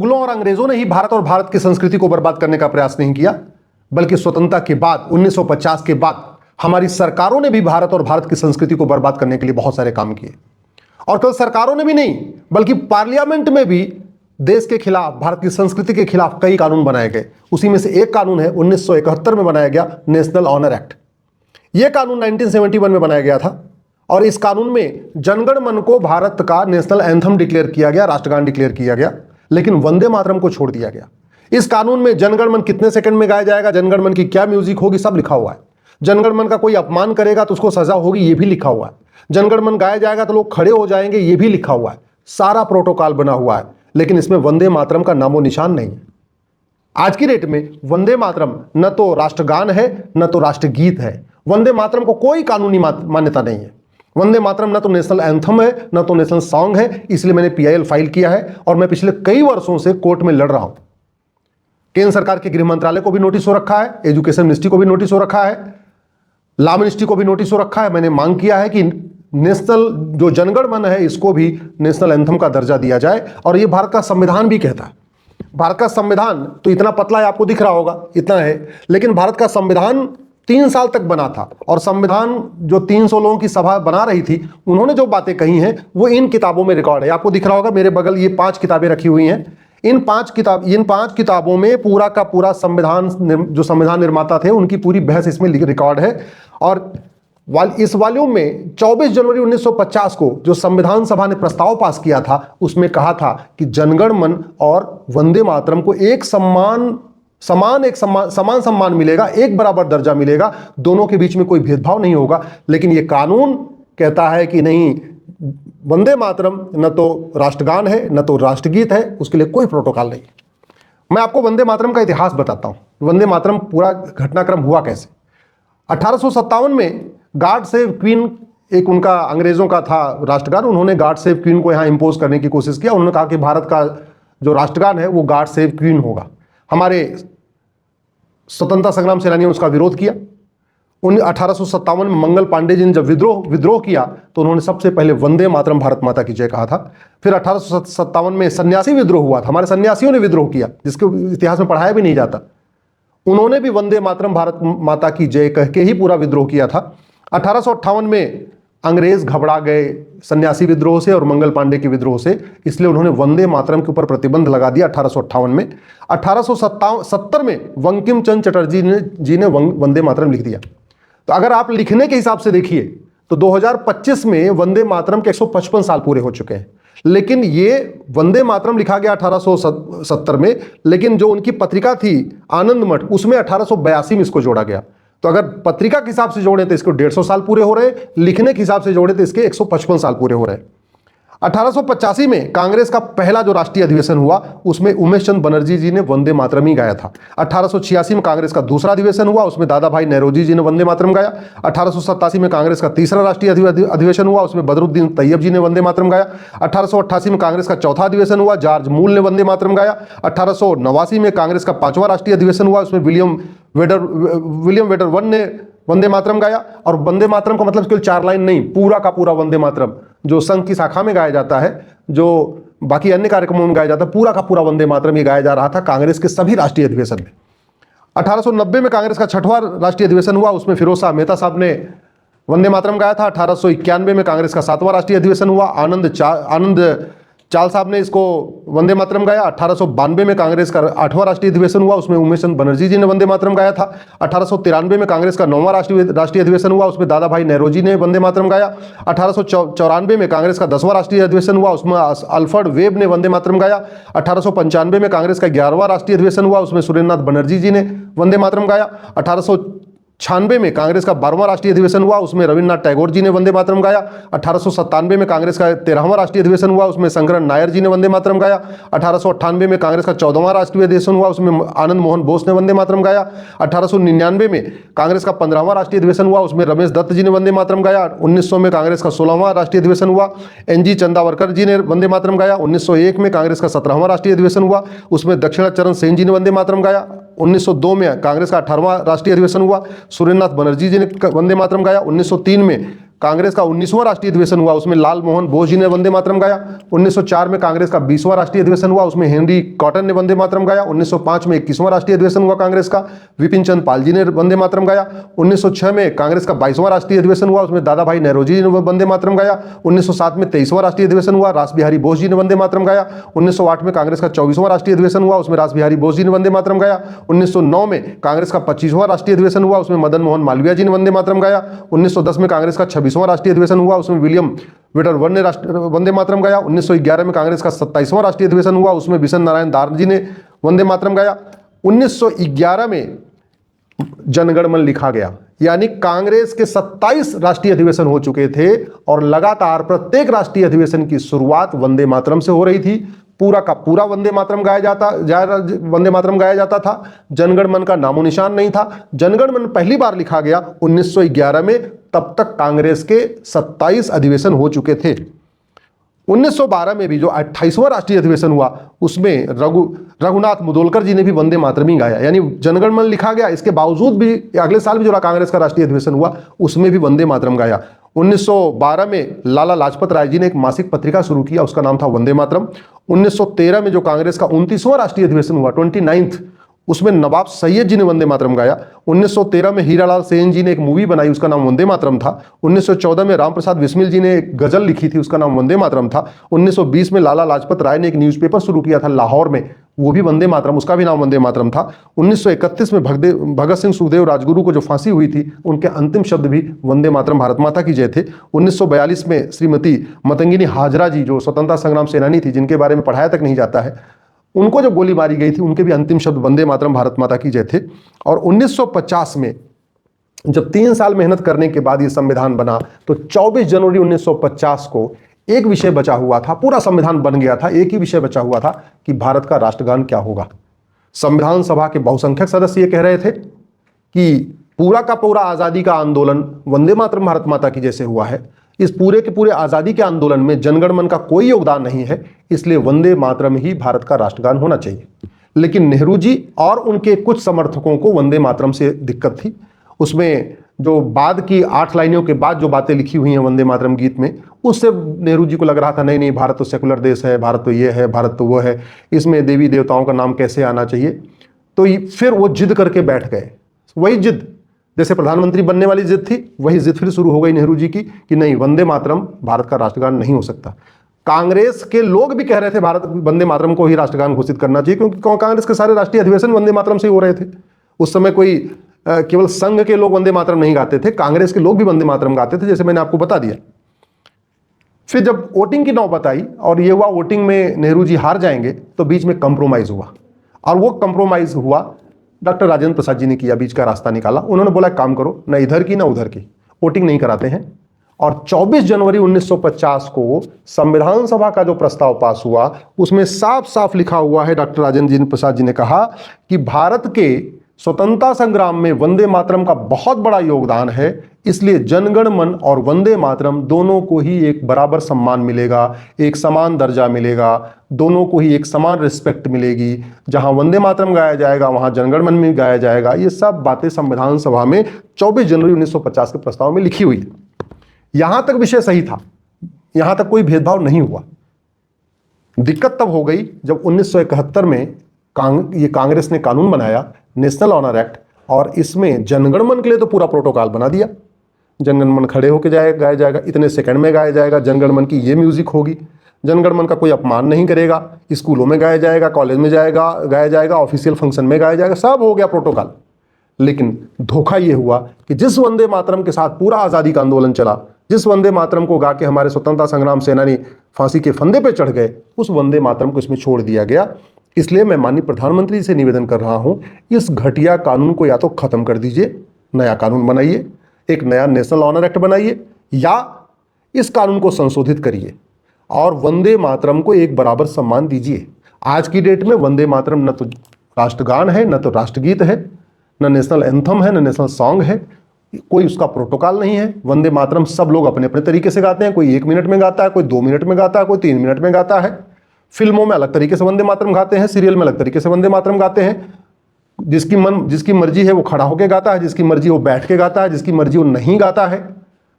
मुगलों और अंग्रेजों ने ही भारत और भारत की संस्कृति को बर्बाद करने का प्रयास नहीं किया, बल्कि स्वतंत्रता के बाद 1950 के बाद हमारी सरकारों ने भी भारत और भारत की संस्कृति को बर्बाद करने के लिए बहुत सारे काम किए। और केवल सरकारों ने भी नहीं, बल्कि पार्लियामेंट में भी देश के खिलाफ, भारत की संस्कृति के खिलाफ कई कानून बनाए गए। उसी में से एक कानून है 1971 में बनाया गया नेशनल ऑनर एक्ट। यह कानून 1971 में बनाया गया था और इस कानून में जनगण मन को भारत का नेशनल एंथम डिक्लेयर किया गया, राष्ट्रगान डिक्लेयर किया गया, लेकिन वंदे मातरम को छोड़ दिया गया। इस कानून में जनगण मन कितने सेकंड में गाया जाएगा, जनगण मन की क्या म्यूजिक होगी, सब लिखा हुआ है। जनगण मन का कोई अपमान करेगा तो उसको सजा होगी, यह भी लिखा हुआ है। जनगण मन गाया जाएगा तो लोग खड़े हो जाएंगे, यह भी लिखा हुआ है। सारा प्रोटोकॉल बना हुआ है, लेकिन इसमें वंदे मातरम का नामो निशान नहीं है। आज की डेट में वंदे मातरम न तो राष्ट्रगान है न तो राष्ट्रगीत है। वंदे मातरम को कोई कानूनी मान्यता नहीं है। वंदे मातरम न तो नेशनल एंथम है न तो नेशनल सॉन्ग है। इसलिए मैंने PIL फाइल किया है और मैं पिछले कई वर्षों से कोर्ट में लड़ रहा हूं। केंद्र सरकार के गृह मंत्रालय को भी नोटिस हो रखा है, एजुकेशन मिनिस्ट्री को भी नोटिस हो रखा है, लॉ मिनिस्ट्री को भी नोटिस हो रखा है। मैंने मांग किया है कि नेशनल जो जनगण मन है इसको भी नेशनल एंथम का दर्जा दिया जाए। और ये भारत का संविधान भी कहता है। भारत का संविधान तो इतना पतला है, आपको दिख रहा होगा, इतना है, लेकिन भारत का संविधान 3 साल तक बना था। और संविधान जो 300 लोगों की सभा बना रही थी, उन्होंने जो बातें कही हैं वो इन किताबों में रिकॉर्ड है। आपको दिख रहा होगा मेरे बगल ये 5 किताबें रखी हुई हैं। इन 5 किताबों में पूरा का पूरा संविधान, जो संविधान निर्माता थे उनकी पूरी बहस इसमें रिकॉर्ड है। और इस वॉल्यूम में 24 जनवरी 1950 को जो संविधान सभा ने प्रस्ताव पास किया था, उसमें कहा था कि जनगण मन और वंदे मातरम को एक समान सम्मान मिलेगा, एक बराबर दर्जा मिलेगा, दोनों के बीच में कोई भेदभाव नहीं होगा। लेकिन यह कानून कहता है कि नहीं, वंदे मातरम न तो राष्ट्रगान है न तो राष्ट्रगीत है, उसके लिए कोई प्रोटोकॉल नहीं। मैं आपको वंदे मातरम का इतिहास बताता हूं। वंदे मातरम पूरा घटनाक्रम हुआ कैसे। 1857 में गॉड सेव क्वीन एक उनका अंग्रेजों का था राष्ट्रगान। उन्होंने गॉड सेव क्वीन को यहां इंपोज करने की कोशिश किया। उन्होंने कहा कि भारत का जो राष्ट्रगान है वो गॉड सेव क्वीन होगा। हमारे स्वतंत्रता संग्राम सेनानियों ने उसका विरोध किया। 1857 में मंगल पांडे जी ने जब विद्रोह किया तो उन्होंने सबसे पहले वंदे मातरम भारत माता की जय कहा था। फिर 1857 में सन्यासी विद्रोह हुआ था। हमारे सन्यासियों ने विद्रोह किया, जिसके इतिहास में पढ़ाया भी नहीं जाता। उन्होंने भी वंदे मातरम भारत माता की जय कह के ही पूरा विद्रोह किया था। 1858 में अंग्रेज घबरा गए सन्यासी विद्रोह से और मंगल पांडे के विद्रोह से, इसलिए उन्होंने वंदे मातरम के ऊपर प्रतिबंध लगा दिया 1858 में। 1870 में बंकिम चंद्र चटर्जी जी ने वंदे मातरम लिख दिया। तो अगर आप लिखने के हिसाब से देखिए तो 2025 में वंदे मातरम के 155 साल पूरे हो चुके हैं। लेकिन ये वंदे मातरम लिखा गया 1870 में, लेकिन जो उनकी पत्रिका थी आनंद मठ, उसमें 1882 में इसको जोड़ा गया। तो अगर पत्रिका के हिसाब से जोड़े तो इसको 150 साल पूरे हो रहे, लिखने के हिसाब से जोड़े तो इसके 155 साल पूरे हो रहे। 1885 में कांग्रेस का पहला जो राष्ट्रीय अधिवेशन हुआ उसमें उमेश चंद बनर्जी जी ने वंदे मातरम ही गाया था। 1886 में कांग्रेस का दूसरा अधिवेशन हुआ, उसमें दादा भाई नेहरूजी जी ने वंदे मातरम गाया। 1887 में कांग्रेस का तीसरा राष्ट्रीय अधिवेशन हुआ, उसमें बदरुद्दीन तैयब जी ने वंदे मातरम गाया। 1888 में कांग्रेस का चौथा अधिवेशन हुआ, जॉर्ज मूल ने वंदे मातरम गाया। 1889 में कांग्रेस का 5वां राष्ट्रीय अधिवेशन हुआ, उसमें विलियम वेडर वन ने वंदे मातरम गाया। और वंदे मातरम का मतलब केवल 4 लाइन नहीं, पूरा का पूरा वंदे मातरम जो संघ की शाखा में गाया जाता है, जो बाकी अन्य कार्यक्रमों में गाया जाता है, पूरा का पूरा वंदे मातरम ये गाया जा रहा था कांग्रेस के सभी राष्ट्रीय अधिवेशन में। 1890 में कांग्रेस का 6वां राष्ट्रीय अधिवेशन हुआ, उसमें फिरोज शाह मेहता साहब ने वंदे मातरम गाया था। 1891 में कांग्रेस का 7वां राष्ट्रीय अधिवेशन हुआ, आनंद चाल साहब ने इसको वंदे मातरम गाया। 1892 में कांग्रेस का 8वां राष्ट्रीय अधिवेशन हुआ, उसमें उमेश चंद बनर्जी जी ने वंदे मातरम गाया था। 1893 में कांग्रेस का 9वां राष्ट्रीय अधिवेशन हुआ, उसमें दादा भाई नेहरूजी ने वंदे मातरम गाया। 1894 में कांग्रेस का 10वां राष्ट्रीय अधिवेशन हुआ, उसमें अल्फ्रेड वेब ने वंदे मातरम गाया। 1895 में कांग्रेस का 11वां राष्ट्रीय अधिवेशन हुआ, उसमें सुरेंद्रनाथ बनर्जी जी ने वंदे मातरम गाया। 1896 में कांग्रेस का 12वां राष्ट्रीय अधिवेशन हुआ, उसमें रविन्द्रनाथ टैगोर जी ने वंदे मातरम गाया। 1897 में कांग्रेस का 13वां राष्ट्रीय अधिवेशन हुआ, उसमें शंकरन नायर जी ने वंदे मातरम गाया। 1898 में कांग्रेस का 14वां राष्ट्रीय अधिवेशन हुआ, उसमें आनंद मोहन बोस ने वंदे मातरम गाया। 1899 में कांग्रेस का 15वां राष्ट्रीय अधिवेशन हुआ, उसमें रमेश दत्त जी ने वंदे मातरम गाया। 1900 में कांग्रेस का 16वां राष्ट्रीय अधिवेशन हुआ, NG चंदावरकर जी ने वंदे मातरम गाया। 1901 में कांग्रेस का 17वां राष्ट्रीय अधिवेशन हुआ, उसमें दक्षिणाचरण सेन जी ने वंदे मातरम गाया। 1902 में कांग्रेस का 18वां राष्ट्रीय अधिवेशन हुआ, सुरेंद्रनाथ बनर्जी जी ने वंदे मातरम गाया। 1903 में कांग्रेस का 19वां राष्ट्रीय अधिवेशन हुआ, उसमें लाल मोहन बोस जी ने वंदे मातरम गाया। 1904 में कांग्रेस का 20वां राष्ट्रीय अधिवेशन हुआ, उसमें हेनरी कॉटन ने वंदे मातरम गाया। 1905 में 21वां राष्ट्रीय अधिवेशन हुआ कांग्रेस का, विपिन चंद्र पाल जी ने वंदे मातरम गाया। 1906 में कांग्रेस का 22वां राष्ट्रीय अधिवेशन हुआ, उसमें दादा भाई नौरोजी ने वंदे मातरम गाया। 1907 में 23वां राष्ट्रीय अधिवेशन हुआ, रास बिहारी बोस जी ने वंदे मातरम गाया। 1908 में कांग्रेस का 24वां राष्ट्रीय अधिवेशन हुआ, उसमें रास बिहारी बोस जी ने वंदे मातरम गाया। 1909 में कांग्रेस का 25वां राष्ट्रीय अधिवेशन हुआ, उसमें मदन मोहन मालवीय जी ने वंदे मातरम गाया। 1910 में कांग्रेस का 26वां राष्ट्रीय अधिवेशन हुआ, उसमें विलियम विटरवर्न ने वंदे मातरम गाया। 1911 में कांग्रेस का 27वां राष्ट्रीय अधिवेशन हुआ, उसमें बिशन नारायण दार जी ने वंदे मातरम गाया। 1911 में जनगण मन लिखा गया, यानी कांग्रेस के 27 राष्ट्रीय अधिवेशन हो चुके थे और लगातार प्रत्येक राष्ट्रीय अधिवेशन की शुरुआत वंदे मातरम से हो रही थी। पूरा का पूरा वंदे मातरम गाया जाता था। जनगण मन का नामो निशान नहीं था। जनगण मन पहली बार लिखा गया 1911 में, तब तक कांग्रेस के 27 अधिवेशन हो चुके थे। 1912 में भी जो 28वां राष्ट्रीय अधिवेशन हुआ, उसमें रघुनाथ मुदोलकर जी ने भी वंदे मातरम ही गाया, यानी जनगण मन लिखा गया, इसके बावजूद भी अगले साल भी जो कांग्रेस का राष्ट्रीय अधिवेशन हुआ उसमें भी वंदे मातरम गाया। 1912 में लाला लाजपत राय जी ने एक मासिक पत्रिका शुरू किया, उसका नाम था वंदे मातरम। 1913 में जो कांग्रेस का 29वां राष्ट्रीय अधिवेशन हुआ, 29th, उसमें नवाब सैयद जी ने वंदे मातरम गाया। 1913 में हीरालाल सेन जी ने एक मूवी बनाई, उसका नाम वंदे मातरम था। 1914 में राम प्रसाद बिस्मिल जी ने एक गजल लिखी थी, उसका नाम वंदे मातरम था। 1920 में लाला लाजपत राय ने एक न्यूज़पेपर शुरू किया था लाहौर में, वो भी वंदे मातरम, उसका भी नाम वंदे मातरम था। 1931 में भगत सिंह सुखदेव राजगुरु को जो फांसी हुई थी, उनके अंतिम शब्द भी वंदे मातरम भारत माता की जय थे। 1942 में श्रीमती मतंगिनी हाजरा जी, जो स्वतंत्रता संग्राम सेनानी थी, जिनके बारे में पढ़ाया तक नहीं जाता है, उनको जब गोली मारी गई थी, उनके भी अंतिम शब्द वंदे मातरम भारत माता की जय थे। और 1950 में जब 3 साल मेहनत करने के बाद ये संविधान बना, तो 24 जनवरी 1950 को एक विषय बचा हुआ था। पूरा संविधान बन गया था, एक ही विषय बचा हुआ था कि भारत का राष्ट्रगान क्या होगा। संविधान सभा के बहुसंख्यक सदस्य ये कह रहे थे कि पूरा का पूरा आज़ादी का आंदोलन वंदे मातरम भारत माता की जैसे हुआ है, इस पूरे के पूरे आज़ादी के आंदोलन में जनगण मन का कोई योगदान नहीं है, इसलिए वंदे मातरम ही भारत का राष्ट्रगान होना चाहिए। लेकिन नेहरू जी और उनके कुछ समर्थकों को वंदे मातरम से दिक्कत थी। उसमें जो बाद की 8 लाइनों के बाद जो बातें लिखी हुई हैं वंदे मातरम गीत में, उससे नेहरू जी को लग रहा था नहीं नहीं, भारत तो सेकुलर देश है, भारत तो ये है, भारत तो वो है, इसमें देवी देवताओं का नाम कैसे आना चाहिए। तो फिर वो जिद करके बैठ गए। वही जिद, जैसे प्रधानमंत्री बनने वाली जिद थी, वही जिद फिर शुरू हो गई नेहरू जी की कि नहीं, वंदे मातरम भारत का राष्ट्रगान नहीं हो सकता। कांग्रेस के लोग भी कह रहे थे भारत वंदे मातरम को ही राष्ट्रगान घोषित करना चाहिए, क्योंकि कांग्रेस के सारे राष्ट्रीय अधिवेशन वंदे मातरम से ही हो रहे थे। उस समय कोई केवल संघ के लोग वंदे मातरम नहीं गाते थे, कांग्रेस के लोग भी वंदे मातरम गाते थे, जैसे मैंने आपको बता दिया। फिर जब वोटिंग की नौबत आई और ये हुआ वोटिंग में नेहरू जी हार जाएंगे, तो बीच में कंप्रोमाइज हुआ, और वो कंप्रोमाइज हुआ डॉक्टर राजेंद्र प्रसाद जी ने किया, बीच का रास्ता निकाला। उन्होंने बोला काम करो, ना इधर की ना उधर की, वोटिंग नहीं कराते हैं। और 24 जनवरी 1950 को संविधान सभा का जो प्रस्ताव पास हुआ, उसमें साफ साफ लिखा हुआ है, डॉक्टर राजेंद्र प्रसाद जी ने कहा कि भारत के स्वतंत्रता संग्राम में वंदे मातरम का बहुत बड़ा योगदान है, इसलिए जनगण मन और वंदे मातरम दोनों को ही एक बराबर सम्मान मिलेगा, एक समान दर्जा मिलेगा, दोनों को ही एक समान रिस्पेक्ट मिलेगी। जहां वंदे मातरम गाया जाएगा वहां जनगण मन में गाया जाएगा। ये सब बातें संविधान सभा में 24 जनवरी 1950 के प्रस्ताव में लिखी हुई है। यहां तक विषय सही था, यहां तक कोई भेदभाव नहीं हुआ। दिक्कत तब हो गई जब 1971 में ये कांग्रेस ने कानून बनाया, नेशनल ऑनर एक्ट, और इसमें जनगण मन के लिए तो पूरा प्रोटोकॉल बना दिया। जनगण मन खड़े होकर गाया जाएगा, इतने सेकंड में गाया जाएगा, जनगण मन की ये म्यूजिक होगी, जनगण मन का कोई अपमान नहीं करेगा, स्कूलों में गाया जाएगा, कॉलेज में गाया जाएगा, ऑफिशियल फंक्शन में गाया जाएगा, सब हो गया प्रोटोकॉल। लेकिन धोखा ये हुआ कि जिस वंदे मातरम के साथ पूरा आज़ादी का आंदोलन चला, जिस वंदे मातरम को गा के हमारे स्वतंत्रता संग्राम सेनानी फांसी के फंदे पे चढ़ गए, उस वंदे मातरम को इसमें छोड़ दिया गया। इसलिए मैं माननीय प्रधानमंत्री से निवेदन कर रहा हूं, इस घटिया कानून को या तो खत्म कर दीजिए, नया कानून बनाइए, एक नया नेशनल ऑनर एक्ट बनाइए, या इस कानून को संशोधित करिए और वंदे मातरम को एक बराबर सम्मान दीजिए। आज की डेट में वंदे मातरम न तो राष्ट्रगान है, न तो राष्ट्रगीत है, न नेशनल एंथम है, न नेशनल सॉन्ग है, कोई उसका प्रोटोकॉल नहीं है। वंदे मातरम सब लोग अपने अपने तरीके से गाते हैं, कोई 1 मिनट में गाता है, कोई 2 मिनट में गाता है, कोई 3 मिनट में गाता है। फिल्मों में अलग तरीके से वंदे मातरम गाते हैं, सीरियल में अलग तरीके से वंदे मातरम गाते हैं। जिसकी मर्जी है वो खड़ा होकर गाता है, जिसकी मर्जी वो बैठ के गाता है, जिसकी मर्जी वो नहीं गाता है।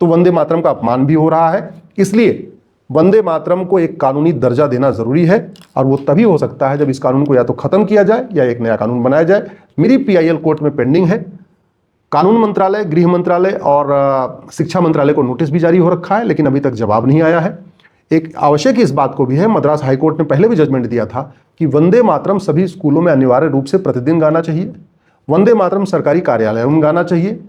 तो वंदे मातरम का अपमान भी हो रहा है। इसलिए वंदे मातरम को एक कानूनी दर्जा देना जरूरी है, और वो तभी हो सकता है जब इस कानून को या तो खत्म किया जाए या एक नया कानून बनाया जाए। मेरी PIL कोर्ट में पेंडिंग है। कानून मंत्रालय, गृह मंत्रालय और शिक्षा मंत्रालय को नोटिस भी जारी हो रखा है, लेकिन अभी तक जवाब नहीं आया है। एक आवश्यक इस बात को भी है, मद्रास हाईकोर्ट ने पहले भी जजमेंट दिया था कि वंदे मातरम सभी स्कूलों में अनिवार्य रूप से प्रतिदिन गाना चाहिए, वंदे मातरम सरकारी कार्यालयों में गाना चाहिए।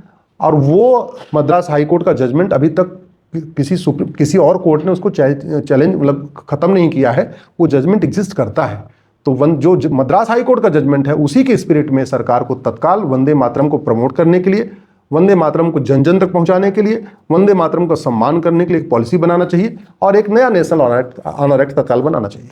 और वो मद्रास हाईकोर्ट का जजमेंट अभी तक किसी और कोर्ट ने उसको चैलेंज मतलब खत्म नहीं किया है, वो जजमेंट एग्जिस्ट करता है। तो जो मद्रास हाईकोर्ट का जजमेंट है, उसी के स्पिरिट में सरकार को तत्काल वंदे मातरम को प्रमोट करने के लिए, वंदे मातरम को जन जन तक पहुंचाने के लिए, वंदे मातरम का सम्मान करने के लिए एक पॉलिसी बनाना चाहिए और एक नया नेशनल ऑनर एक्ट तत्काल बनाना चाहिए।